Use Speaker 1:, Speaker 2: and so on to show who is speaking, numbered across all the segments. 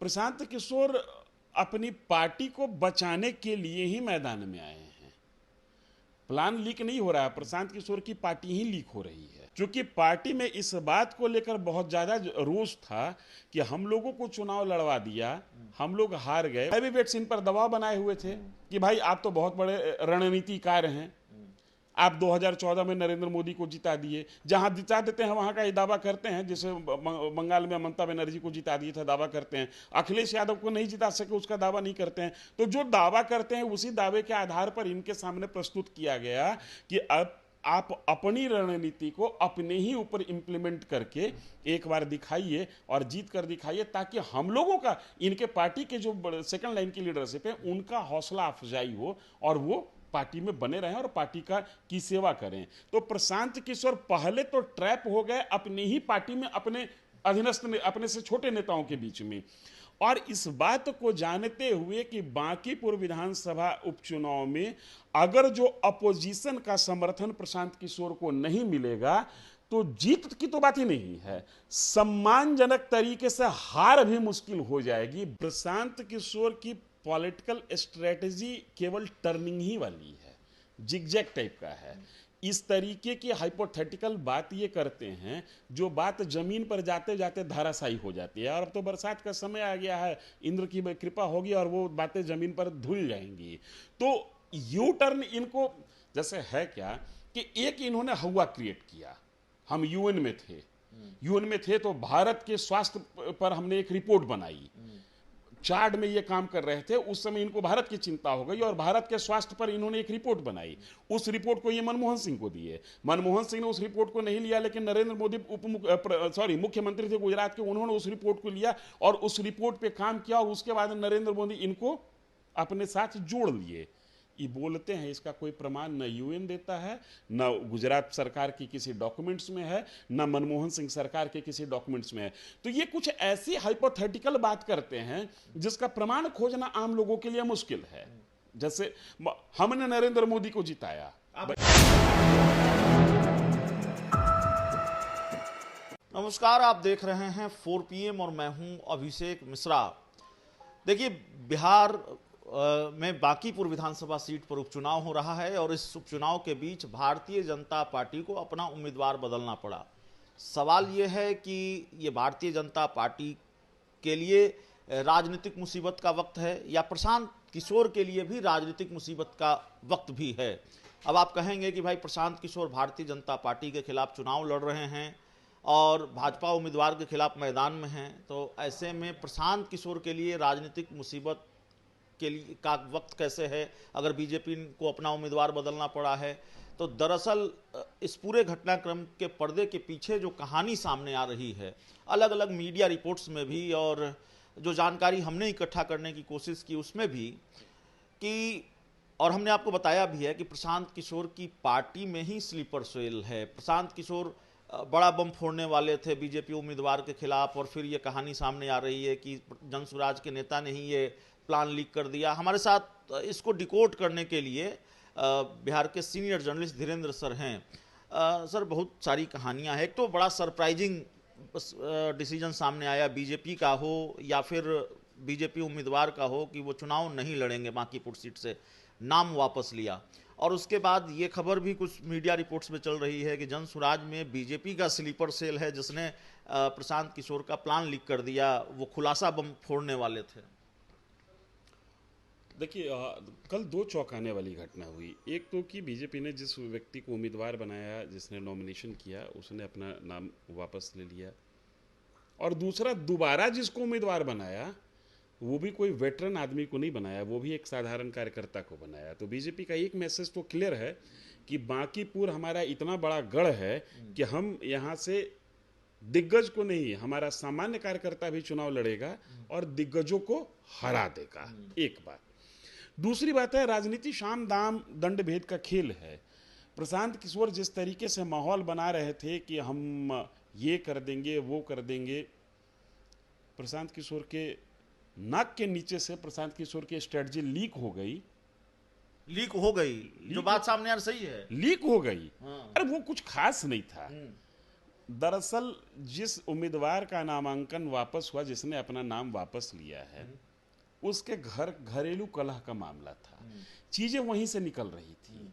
Speaker 1: प्रशांत किशोर अपनी पार्टी को बचाने के लिए ही मैदान में आए हैं। प्लान लीक नहीं हो रहा है, प्रशांत किशोर की पार्टी ही लीक हो रही है। क्योंकि पार्टी में इस बात को लेकर बहुत ज्यादा रोष था कि हम लोगों को चुनाव लड़वा दिया, हम लोग हार गए। हैवीवेट्स इन पर दबाव बनाए हुए थे कि भाई आप तो बहुत बड़े रणनीतिकार हैं, आप 2014 में नरेंद्र मोदी को जिता दिए, जहां जिता देते हैं वहां का ये दावा करते हैं, जैसे बंगाल में ममता बनर्जी को जिता दिए थे दावा करते हैं, अखिलेश यादव को नहीं जिता सके उसका दावा नहीं करते हैं। तो जो दावा करते हैं उसी दावे के आधार पर इनके सामने प्रस्तुत किया गया कि अब आप अपनी रणनीति को अपने ही ऊपर इंप्लीमेंट करके एक बार दिखाइए और जीत कर दिखाइए, ताकि हम लोगों का, इनके पार्टी के जो सेकंड लाइन की लीडरशिप है उनका हौसला अफजाई हो और वो पार्टी में बने रहें और पार्टी की सेवा करें। तो प्रशांत किशोर पहले तो ट्रैप हो गए अपनी ही पार्टी में, अपने अधीनस्थ, अपने से छोटे नेताओं के बीच में। और इस बात को जानते हुए कि बांकीपुर विधानसभा उपचुनाव में अगर जो अपोजिशन का समर्थन प्रशांत किशोर को नहीं मिलेगा तो जीत की तो बात ही नहीं है, सम्मानजनक तरीके से हार भी मुश्किल हो जाएगी। प्रशांत किशोर की पॉलिटिकल स्ट्रेटजी केवल टर्निंग ही वाली है, जिगजैग टाइप का है। इस तरीके की हाइपोथेटिकल बात ये करते हैं जो बात जमीन पर जाते जाते धाराशायी हो जाती है। और अब तो बरसात का समय आ गया है, इंद्र की कृपा होगी और वो बातें जमीन पर धुल जाएंगी। तो यू टर्न इनको जैसे है क्या कि एक इन्होंने हवा क्रिएट किया। हम यूएन में थे तो भारत के स्वास्थ्य पर हमने एक रिपोर्ट बनाई, चार्ट में ये काम कर रहे थे, उस समय इनको भारत की चिंता हो गई और भारत के स्वास्थ्य पर इन्होंने एक रिपोर्ट बनाई। उस रिपोर्ट को ये मनमोहन सिंह को दिए, मनमोहन सिंह ने उस रिपोर्ट को नहीं लिया, लेकिन नरेंद्र मोदी मुख्यमंत्री थे गुजरात के, उन्होंने उस रिपोर्ट को लिया और उस रिपोर्ट पे काम किया और उसके बाद नरेंद्र मोदी इनको अपने साथ जोड़ लिए। ये बोलते हैं, इसका कोई प्रमाण न यूएन देता है, न गुजरात सरकार की किसी डॉक्यूमेंट्स में है, न मनमोहन सिंह सरकार के किसी डॉक्यूमेंट्स में है। तो ये कुछ ऐसी हाइपोथेटिकल बात करते हैं जिसका प्रमाण खोजना आम लोगों के लिए मुश्किल है। जैसे हमने नरेंद्र मोदी को जिताया।
Speaker 2: नमस्कार, आप देख रहे हैं 4 PM और मैं हूं अभिषेक मिश्रा। देखिए, बिहार में बांकीपुर विधानसभा सीट पर उपचुनाव हो रहा है और इस उपचुनाव के बीच भारतीय जनता पार्टी को अपना उम्मीदवार बदलना पड़ा। सवाल ये है कि ये भारतीय जनता पार्टी के लिए राजनीतिक मुसीबत का वक्त है या प्रशांत किशोर के लिए भी राजनीतिक मुसीबत का वक्त भी है। अब आप कहेंगे कि भाई प्रशांत किशोर भारतीय जनता पार्टी के खिलाफ चुनाव लड़ रहे हैं और भाजपा उम्मीदवार के खिलाफ मैदान में हैं, तो ऐसे में प्रशांत किशोर के लिए राजनीतिक मुसीबत के लिए का वक्त कैसे है अगर बीजेपी को अपना उम्मीदवार बदलना पड़ा है। तो दरअसल इस पूरे घटनाक्रम के पर्दे के पीछे जो कहानी सामने आ रही है, अलग अलग मीडिया रिपोर्ट्स में भी और जो जानकारी हमने इकट्ठा करने की कोशिश की उसमें भी, कि और हमने आपको बताया भी है कि प्रशांत किशोर की पार्टी में ही स्लीपर सेल है। प्रशांत किशोर बड़ा बम फोड़ने वाले थे बीजेपी उम्मीदवार के खिलाफ और फिर ये कहानी सामने आ रही है कि जनसुराज के नेता ने ही ये प्लान लीक कर दिया। हमारे साथ इसको डिकोड करने के लिए बिहार के सीनियर जर्नलिस्ट धीरेन्द्र सर हैं। सर, बहुत सारी कहानियां हैं। एक तो बड़ा सरप्राइजिंग डिसीजन सामने आया, बीजेपी का हो या फिर बीजेपी उम्मीदवार का हो, कि वो चुनाव नहीं लड़ेंगे बांकीपुर सीट से, नाम वापस लिया। और उसके बाद ये खबर भी कुछ मीडिया रिपोर्ट्स में चल रही है कि जनसुराज में बीजेपी का स्लीपर सेल है जिसने प्रशांत किशोर का प्लान लीक कर दिया, वो खुलासा बम फोड़ने वाले थे।
Speaker 1: देखिए, कल 2 चौंकाने वाली घटना हुई। एक तो कि बीजेपी ने जिस व्यक्ति को उम्मीदवार बनाया, जिसने नॉमिनेशन किया, उसने अपना नाम वापस ले लिया, और दूसरा दोबारा जिसको उम्मीदवार बनाया वो भी कोई वेटरन आदमी को नहीं बनाया, वो भी एक साधारण कार्यकर्ता को बनाया। तो बीजेपी का एक मैसेज तो क्लियर है कि बांकीपुर हमारा इतना बड़ा गढ़ है कि हम यहाँ से दिग्गज को नहीं, हमारा सामान्य कार्यकर्ता भी चुनाव लड़ेगा और दिग्गजों को हरा देगा। एक बात। दूसरी बात है, राजनीति शाम दाम दंड भेद का खेल है। प्रशांत किशोर जिस तरीके से माहौल बना रहे थे कि हम ये कर देंगे वो कर देंगे, प्रशांत किशोर के नाक के नीचे से प्रशांत किशोर की स्ट्रेटजी लीक हो गई।
Speaker 2: जो बात सामने यार सही है,
Speaker 1: लीक हो गई। अरे वो कुछ खास नहीं था। दरअसल जिस उम्मीदवार का नामांकन वापस हुआ, जिसने अपना नाम वापस लिया है, उसके घरेलू कलह का मामला था। चीजें वहीं से निकल रही थी।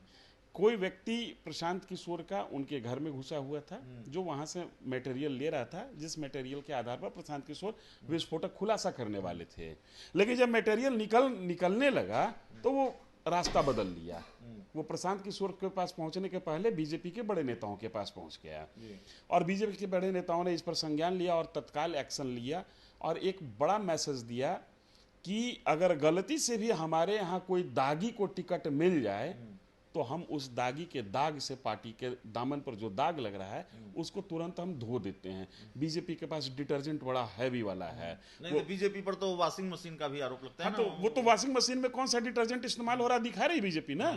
Speaker 1: कोई व्यक्ति प्रशांत किशोर का उनके घर में घुसा हुआ था, जो वहां से मटेरियल ले रहा था, जिस मटेरियल के आधार पर प्रशांत किशोर विस्फोटक खुलासा करने वाले थे। लेकिन जब मटेरियल निकलने लगा तो वो रास्ता बदल लिया। वो प्रशांत किशोर के पास पहुंचने के पहले बीजेपी के बड़े नेताओं के पास पहुंच गया, और बीजेपी के बड़े नेताओं ने इस पर संज्ञान लिया और तत्काल एक्शन लिया और एक बड़ा मैसेज दिया कि अगर गलती से भी हमारे यहाँ कोई दागी को टिकट मिल जाए तो हम उस दागी के दाग से, पार्टी के दामन पर जो दाग लग रहा है, उसको तुरंत हम धो देते हैं। बीजेपी के पास डिटर्जेंट बड़ा हैवी वाला है।
Speaker 2: नहीं तो बीजेपी पर तो वॉशिंग मशीन का भी आरोप लगता है ना।
Speaker 1: तो वो तो वॉशिंग मशीन में कौन सा डिटर्जेंट इस्तेमाल हो रहा दिखा रही बीजेपी ना।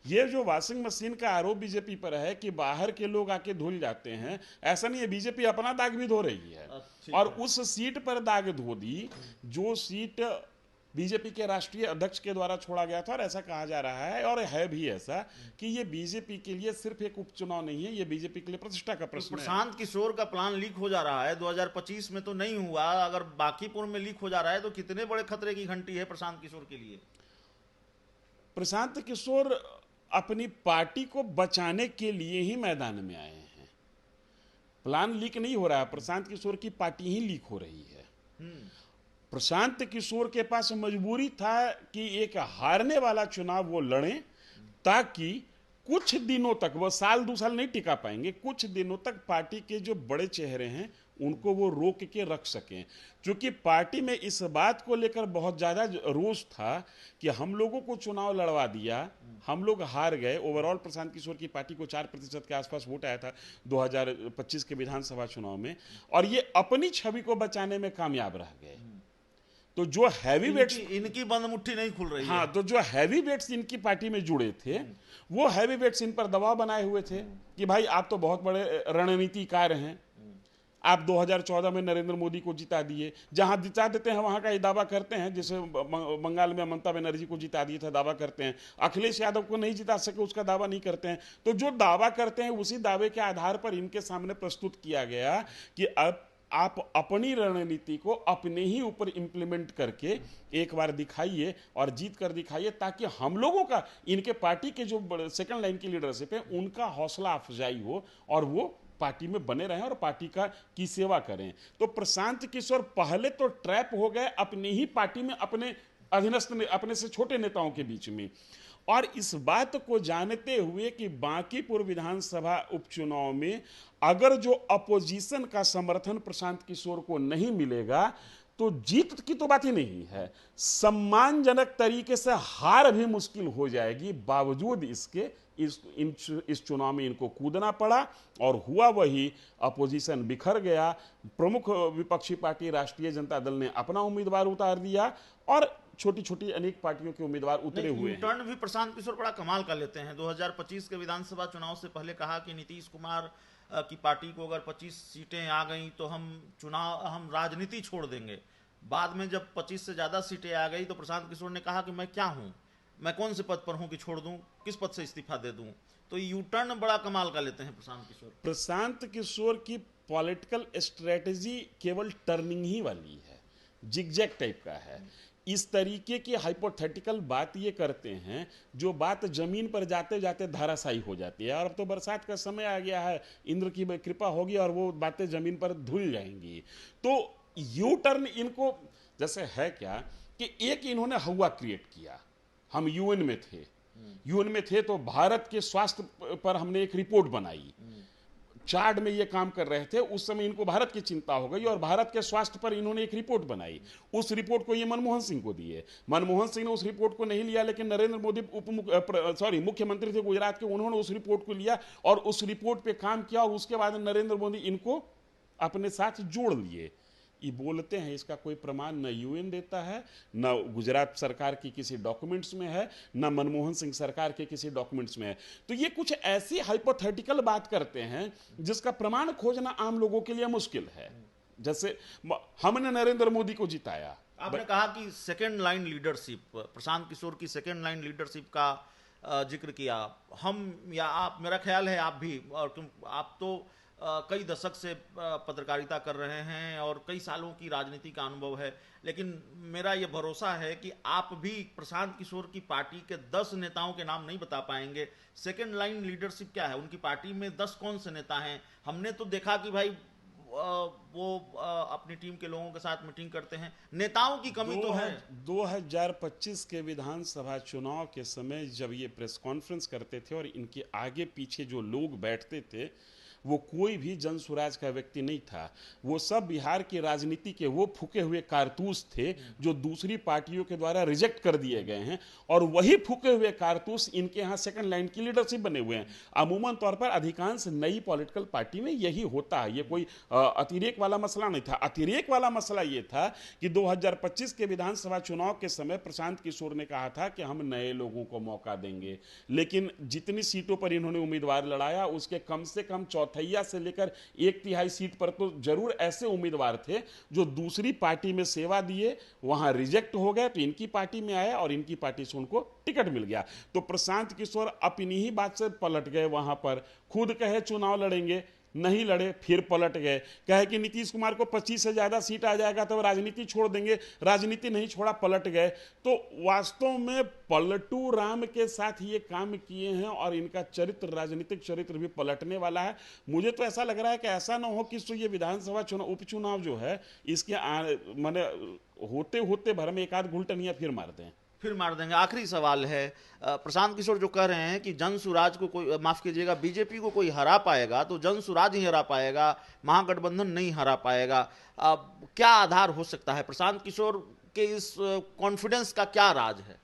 Speaker 1: ये जो वॉशिंग मशीन का आरोप बीजेपी पर है कि बाहर के लोग आके धुल जाते हैं, ऐसा नहीं है, बीजेपी अपना दाग भी धो रही है। और उस सीट पर दाग धो दी जो सीट बीजेपी के राष्ट्रीय अध्यक्ष के द्वारा छोड़ा गया था। और ऐसा कहा जा रहा है, और है भी ऐसा, कि ये बीजेपी के लिए सिर्फ एक उपचुनाव नहीं है, ये बीजेपी के लिए प्रतिष्ठा का प्रश्न है।
Speaker 2: प्रशांत किशोर का प्लान लीक हो जा रहा है, 2025 में तो नहीं हुआ, अगर बांकीपुर में लीक हो जा रहा है तो कितने बड़े खतरे की घंटी है प्रशांत किशोर के लिए।
Speaker 1: प्रशांत किशोर अपनी पार्टी को बचाने के लिए ही मैदान में आए हैं। प्लान लीक नहीं हो रहा है, प्रशांत किशोर की पार्टी ही लीक हो रही है। प्रशांत किशोर के पास मजबूरी था कि एक हारने वाला चुनाव वो लड़ें, ताकि कुछ दिनों तक, वो साल 2 साल नहीं टिका पाएंगे, कुछ दिनों तक पार्टी के जो बड़े चेहरे हैं उनको वो रोक के रख सकें। क्योंकि पार्टी में इस बात को लेकर बहुत ज़्यादा रोष था कि हम लोगों को चुनाव लड़वा दिया, हम लोग हार गए। ओवरऑल प्रशांत किशोर की पार्टी को 4% के आसपास वोट आया था 2025 के विधानसभा चुनाव में, और ये अपनी छवि को बचाने में कामयाब रह गए। तो जो हैवी वेट्स,
Speaker 2: इनकी बंद मुट्ठी नहीं खुल रही
Speaker 1: हाँ,
Speaker 2: है।
Speaker 1: तो जो हैवी वेट्स इनकी पार्टी में जुड़े थे, वो हैवी वेट्स इन पर दबाव बनाए हुए थे कि भाई आप तो बहुत बड़े रणनीतिकार हैं, आप 2014 में नरेंद्र मोदी को जिता दिए, जहां जिता देते हैं वहां का ये दावा करते हैं, जैसे बंगाल में ममता बनर्जी को जिता दिए थे, दावा करते हैं। अखिलेश यादव को नहीं जिता सके, उसका दावा नहीं करते हैं। तो जो दावा करते हैं उसी दावे के आधार पर इनके सामने प्रस्तुत किया गया कि अब आप अपनी रणनीति को अपने ही ऊपर इंप्लीमेंट करके एक बार दिखाइए और जीत कर दिखाइए, ताकि हम लोगों का, इनके पार्टी के जो सेकंड लाइन की लीडरशिप है, उनका हौसला अफजाई हो और वो पार्टी में बने रहें और पार्टी की सेवा करें। तो प्रशांत किशोर पहले तो ट्रैप हो गए अपनी ही पार्टी में, अपने अधीनस्थ, अपने से छोटे नेताओं के बीच में। और इस बात को जानते हुए कि बांकीपुर विधानसभा उपचुनाव में अगर जो अपोजिशन का समर्थन प्रशांत किशोर को नहीं मिलेगा तो जीत की तो बात ही नहीं है, सम्मानजनक तरीके से हार भी मुश्किल हो जाएगी। बावजूद इसके इस चुनाव में इनको कूदना पड़ा, और हुआ वही, अपोजिशन बिखर गया। प्रमुख विपक्षी पार्टी राष्ट्रीय जनता दल ने अपना उम्मीदवार उतार दिया, और छोटी छोटी अनेक पार्टियों के उम्मीदवार उतरे हुए हैं।
Speaker 2: टर्न भी प्रशांत किशोर बड़ा कमाल का लेते हैं। 2025 के विधानसभा चुनाव से पहले कहा कि नीतीश कुमार की पार्टी को अगर 25 सीटें आ गई तो हम राजनीति छोड़ देंगे। बाद में जब 25 से ज्यादा सीटें आ गई तो प्रशांत किशोर ने कहा कि मैं क्या हूं, मैं कौन से पद पर हूं कि छोड़ दूं, किस पद से इस्तीफा दे दूं। तो यू टर्न बड़ा कमाल का लेते हैं प्रशांत किशोर।
Speaker 1: प्रशांत किशोर की पॉलिटिकल स्ट्रेटेजी केवल टर्निंग ही वाली है, जिगजैग टाइप का है। इस तरीके की हाइपोथेटिकल बात ये करते हैं जो बात जमीन पर जाते जाते धाराशायी हो जाती है। और अब तो बरसात का समय आ गया है, इंद्र की कृपा होगी और वो बातें जमीन पर धुल जाएंगी। तो यू टर्न इनको जैसे है क्या कि एक इन्होंने हवा क्रिएट किया। हम यूएन में थे तो भारत के स्वास्थ्य पर हमने एक रिपोर्ट बनाई, चार्ट में ये काम कर रहे थे। उस समय इनको भारत की चिंता हो गई और भारत के स्वास्थ्य पर इन्होंने एक रिपोर्ट बनाई। उस रिपोर्ट को ये मनमोहन सिंह को दिए। मनमोहन सिंह ने उस रिपोर्ट को नहीं लिया, लेकिन नरेंद्र मोदी मुख्यमंत्री थे गुजरात के, उन्होंने उस रिपोर्ट को लिया और उस रिपोर्ट पे काम किया, और उसके बाद नरेंद्र मोदी इनको अपने साथ जोड़ लिए। ये बोलते हैं, इसका कोई प्रमाण न यूएन देता है, न गुजरात सरकार की किसी डॉक्यूमेंट्स में है, न मनमोहन सिंह सरकार के किसी डॉक्यूमेंट्स में है। तो ये कुछ ऐसी हाइपोथेटिकल बात करते हैं जिसका प्रमाण खोजना आम लोगों के लिए मुश्किल है। जैसे हमने नरेंद्र मोदी को जिताया।
Speaker 2: आपने कहा कि second line leadership, Prashant Kishor की सेकेंड लाइन लीडरशिप का जिक्र किया। हम या आप, मेरा ख्याल है आप भी, और आप तो कई दशक से पत्रकारिता कर रहे हैं और कई सालों की राजनीति का अनुभव है, लेकिन मेरा ये भरोसा है कि आप भी प्रशांत किशोर की पार्टी के 10 नेताओं के नाम नहीं बता पाएंगे। सेकंड लाइन लीडरशिप क्या है उनकी पार्टी में, 10 कौन से नेता हैं? हमने तो देखा कि भाई वो अपनी टीम के लोगों के साथ मीटिंग करते हैं, नेताओं की कमी तो है।
Speaker 1: 2025 के विधानसभा चुनाव के समय जब ये प्रेस कॉन्फ्रेंस करते थे और इनके आगे पीछे जो लोग बैठते थे वो कोई भी जन स्वराज का व्यक्ति नहीं था। वो सब बिहार की राजनीति के वो फूके हुए कारतूस थे जो दूसरी पार्टियों के द्वारा रिजेक्ट कर दिए गए हैं, और वही फूके हुए कारतूस इनके यहाँ सेकंड लाइन की लीडरशिप बने हुए हैं। अमूमन तौर पर अधिकांश नई पॉलिटिकल पार्टी में यही होता है। ये कोई अतिरेक वाला मसला नहीं था। अतिरेक वाला मसला ये था कि 2025 के विधानसभा चुनाव के समय प्रशांत किशोर ने कहा था कि हम नए लोगों को मौका देंगे, लेकिन जितनी सीटों पर इन्होंने उम्मीदवार लड़ाया उसके कम से कम चौथैया से लेकर 1/3 सीट पर तो जरूर ऐसे उम्मीदवार थे जो दूसरी पार्टी में सेवा दिए, वहां रिजेक्ट हो गए, तो इनकी पार्टी में आया और इनकी पार्टी से उनको टिकट मिल गया। तो प्रशांत किशोर अपनी ही बात से पलट गए। वहां पर खुद कहे चुनाव लड़ेंगे, नहीं लड़े, फिर पलट गए। कहे कि नीतीश कुमार को 25 से ज्यादा सीट आ जाएगा तो राजनीति छोड़ देंगे, राजनीति नहीं छोड़ा, पलट गए। तो वास्तव में पलटू राम के साथ ये काम किए हैं और इनका चरित्र, राजनीतिक चरित्र भी पलटने वाला है। मुझे तो ऐसा लग रहा है कि ऐसा ना हो कि ये विधानसभा चुनाव, उपचुनाव जो है इसके माने होते होते भर में एक आध घुलटनिया फिर मार दें।
Speaker 2: आखिरी सवाल है, प्रशांत किशोर जो कह रहे हैं कि जन स्वराज को कोई, माफ कीजिएगा, बीजेपी को कोई हरा पाएगा तो जन स्वराज ही हरा पाएगा, महागठबंधन नहीं हरा पाएगा। क्या आधार हो सकता है? प्रशांत किशोर के इस कॉन्फिडेंस का क्या राज है?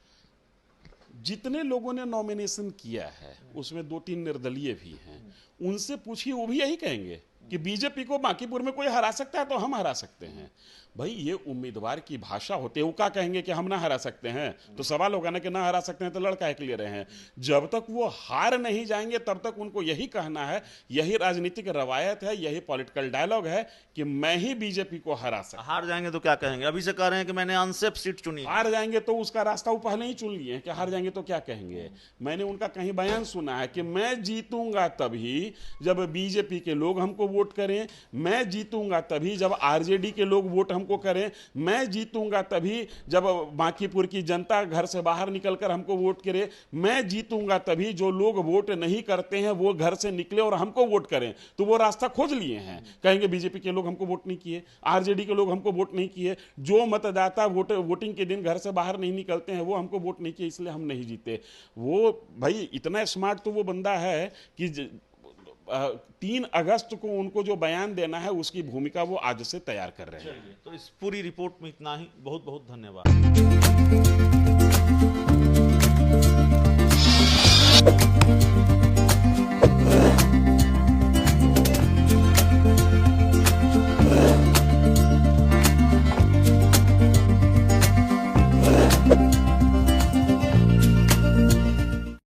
Speaker 1: जितने लोगों ने नॉमिनेशन किया है उसमें 2-3 निर्दलीय भी हैं, उनसे पूछिए, वो भी यही कहेंगे कि बीजेपी को बांकीपुर में कोई हरा सकता है तो हम हरा सकते हैं। भाई ये उम्मीदवार की भाषा होती है। वो क्या कहेंगे कि हम ना हरा सकते हैं? तो सवाल होगा ना कि ना हरा सकते हैं तो लड़का के लिए रहे हैं। जब तक वो हार नहीं जाएंगे तब तक उनको यही कहना है, यही राजनीतिक रवायत है, यही पॉलिटिकल डायलॉग है कि मैं ही बीजेपी को हरा सकता।
Speaker 2: हार जाएंगे तो क्या कहेंगे? अभी से कह रहे हैं कि मैंने अनसेफ सीट चुनी।
Speaker 1: हार जाएंगे तो उसका रास्ता वो पहले ही चुन लिए कि हार जाएंगे तो क्या कहेंगे। मैंने उनका कहीं बयान सुना है कि मैं जीतूंगा तभी जब बीजेपी के लोग हमको वोट करें, मैं जीतूंगा तभी जब आरजेडी के लोग वोट हमको करें, मैं जीतूंगा तभी जब बांकीपुर की जनता घर से बाहर निकलकर हमको वोट करे, मैं जीतूंगा तभी जो लोग वोट नहीं करते हैं वो घर से निकले और हमको वोट करें। तो वो रास्ता खोज लिए हैं। कहेंगे बीजेपी के लोग हमको वोट नहीं किए, आरजेडी के लोग हमको वोट नहीं किए, जो मतदाता वोटिंग के दिन घर से बाहर नहीं निकलते हैं वो हमको वोट नहीं किए, इसलिए हम नहीं जीते। वो भाई इतना स्मार्ट तो वो बंदा है कि 3 अगस्त को उनको जो बयान देना है उसकी भूमिका वो आज से तैयार कर रहे हैं।
Speaker 2: तो इस पूरी रिपोर्ट में इतना ही। बहुत बहुत धन्यवाद।